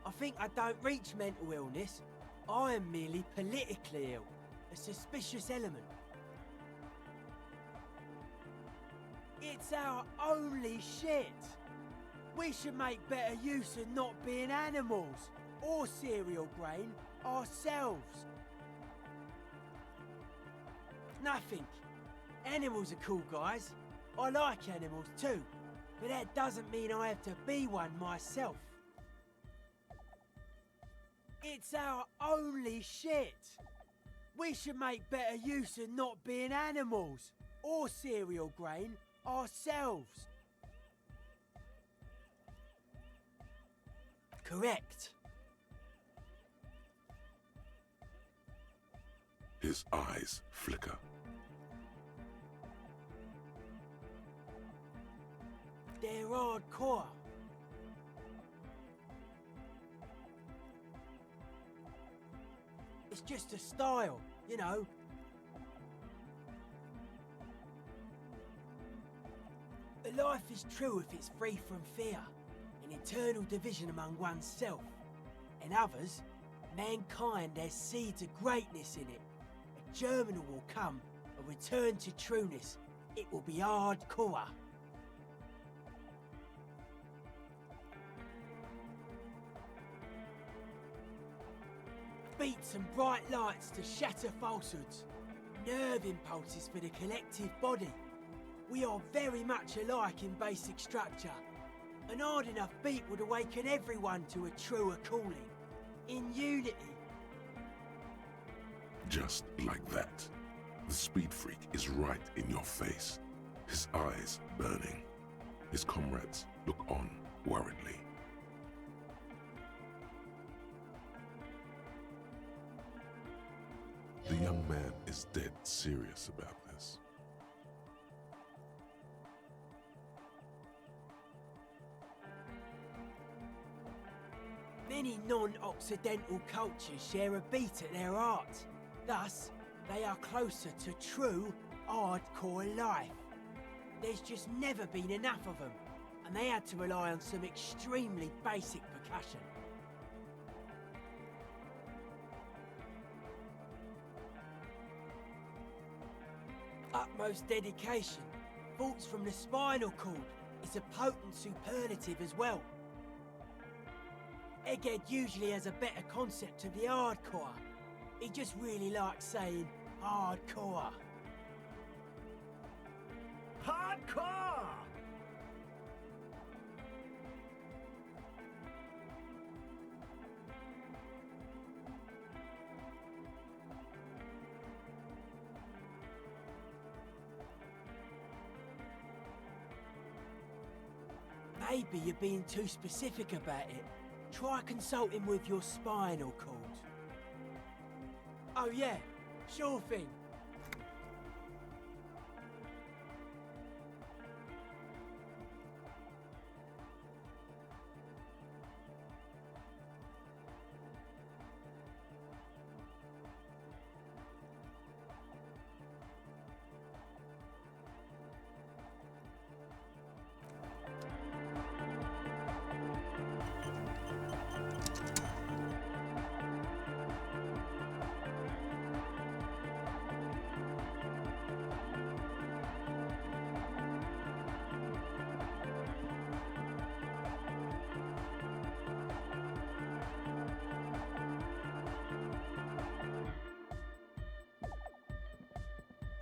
I think I don't reach mental illness. I am merely politically ill, a suspicious element. It's our only shit. We should make better use of not being animals or cereal grain ourselves. Nothing. Animals are cool, guys. I like animals too. But that doesn't mean I have to be one myself. It's our only shit. We should make better use of not being animals or cereal grain ourselves. Correct. His eyes flicker. They're hardcore. It's just a style, you know. But life is true if it's free from fear, an eternal division among oneself. In others, mankind has seeds of greatness in it. A germinal will come, a return to trueness. It will be hardcore. Beats and bright lights to shatter falsehoods. Nerve impulses for the collective body. We are very much alike in basic structure. An hard enough beat would awaken everyone to a truer calling. In unity. Just like that, the speed freak is right in your face, his eyes burning. His comrades look on worriedly. The young man is dead serious about this. Many non-Occidental cultures share a beat at their art. Thus, they are closer to true, hardcore life. There's just never been enough of them, and they had to rely on some extremely basic percussion. Utmost dedication, thoughts from the spinal cord, is a potent superlative as well. Egghead usually has a better concept of the hardcore. He just really likes saying hardcore. Hardcore! Maybe you're being too specific about it. Try consulting with your spinal cord. Oh yeah, sure thing.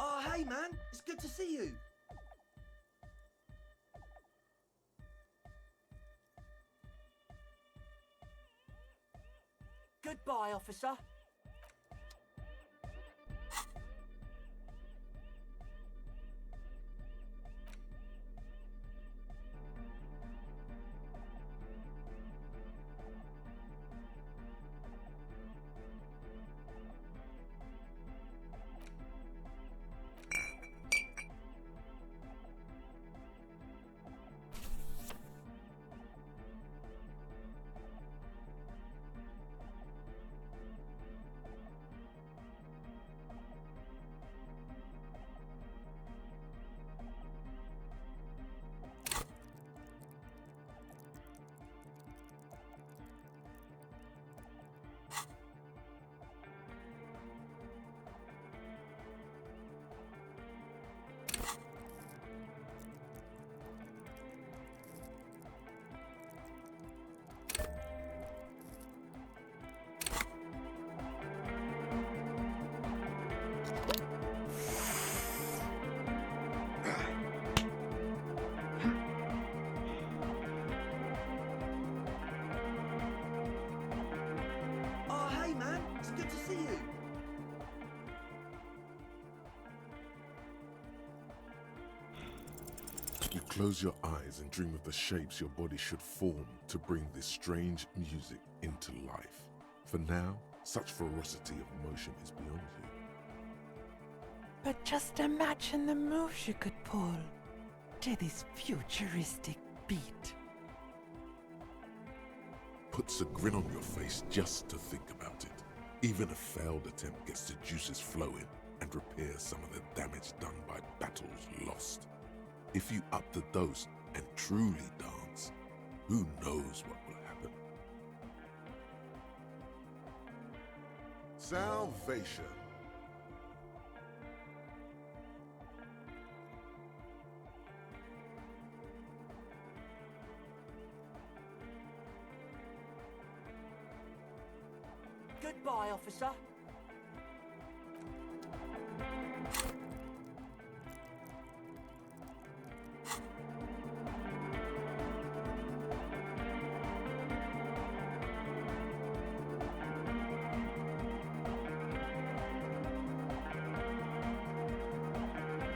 Oh, hey man, it's good to see you. Goodbye, officer. Close your eyes and dream of the shapes your body should form to bring this strange music into life. For now, such ferocity of motion is beyond you. But just imagine the moves you could pull to this futuristic beat. Puts a grin on your face just to think about it. Even a failed attempt gets the juices flowing and repairs some of the damage done by battles lost. If you up the dose and truly dance, who knows what will happen? Salvation. Goodbye, officer.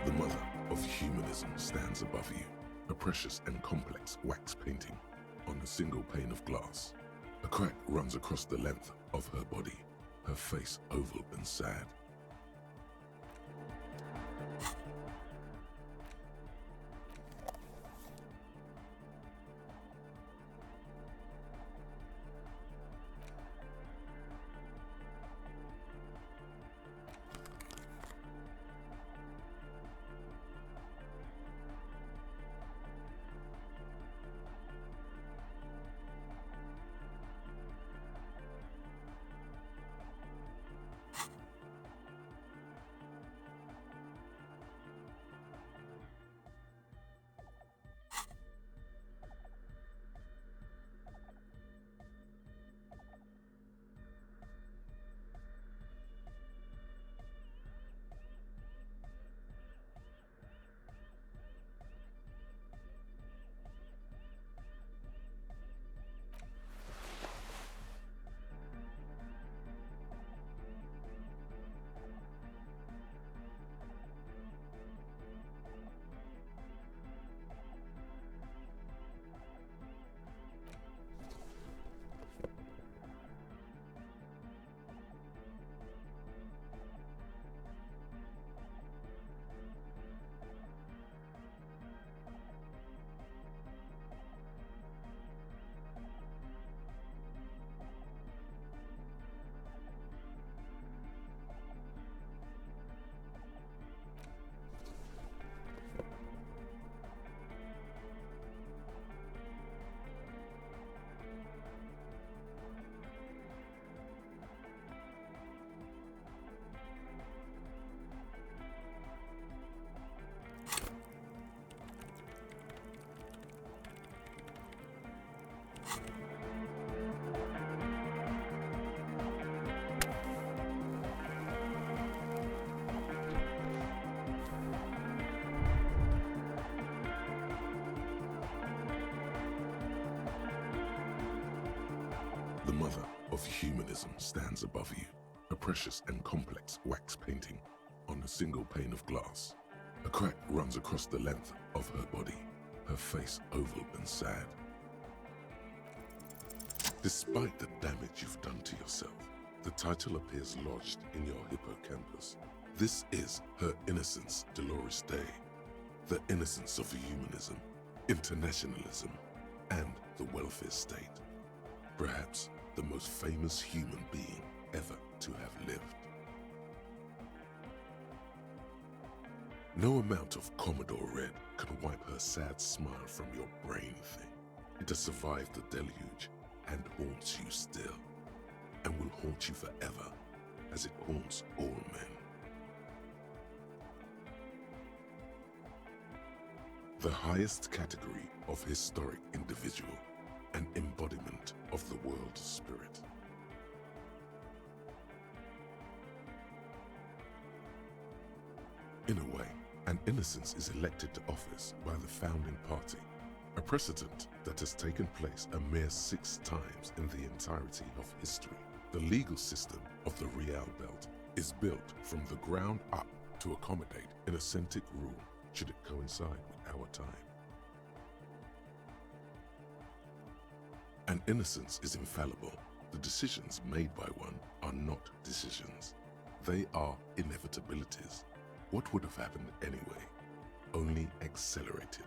The mother of humanism stands above you, a precious and complex wax painting on a single pane of glass. A crack runs across the length of her body, her face oval and sad. The mother of humanism stands above you, a precious and complex wax painting on a single pane of glass. A crack runs across the length of her body, her face oval and sad. Despite the damage you've done to yourself, the title appears lodged in your hippocampus. This is her innocence, Dolores Day, the innocence of humanism, internationalism, and the welfare state. Perhaps the most famous human being ever to have lived. No amount of Commodore Red can wipe her sad smile from your brain thing. It has survived the deluge and haunts you still, and will haunt you forever as it haunts all men. The highest category of historic individual, an embodiment of the world spirit. In a way, an innocence is elected to office by the founding party, a precedent that has taken place a mere 6 times in the entirety of history. The legal system of the Real Belt is built from the ground up to accommodate an authentic rule should it coincide with our time. And innocence is infallible. The decisions made by one are not decisions. They are inevitabilities. What would have happened anyway? Only accelerated,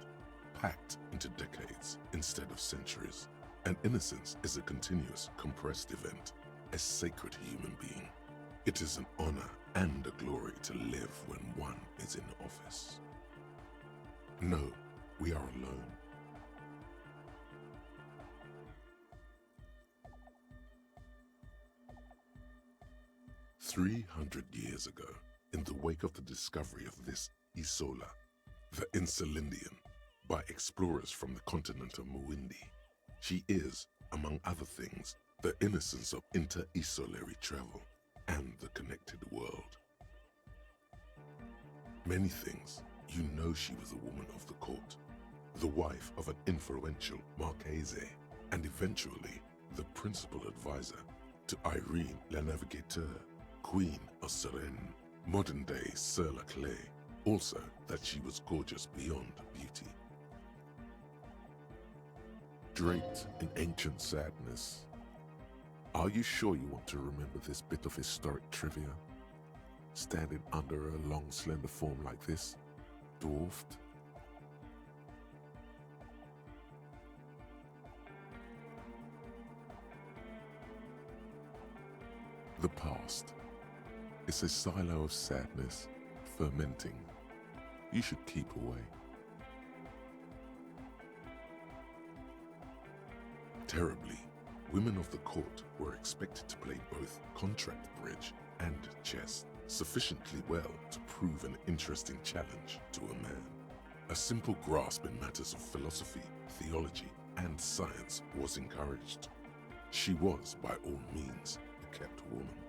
packed into decades instead of centuries. And innocence is a continuous, compressed event, a sacred human being. It is an honor and a glory to live when one is in office. No, we are alone. "300 years ago, in the wake of the discovery of this Isola, the Insulindian, by explorers from the continent of Muindi, she is, among other things, the innocence of inter-isolary travel and the connected world. Many things, you know she was a woman of the court, the wife of an influential Marchese, and eventually the principal advisor to Irene la Navigateur, Queen of Suresnes, modern-day Sir La Clé, also that she was gorgeous beyond beauty. Draped in ancient sadness, are you sure you want to remember this bit of historic trivia? Standing under a long, slender form like this, dwarfed? The past is a silo of sadness, fermenting. You should keep away. Terribly, women of the court were expected to play both contract bridge and chess sufficiently well to prove an interesting challenge to a man. A simple grasp in matters of philosophy, theology, and science was encouraged. She was, by all means, a kept woman.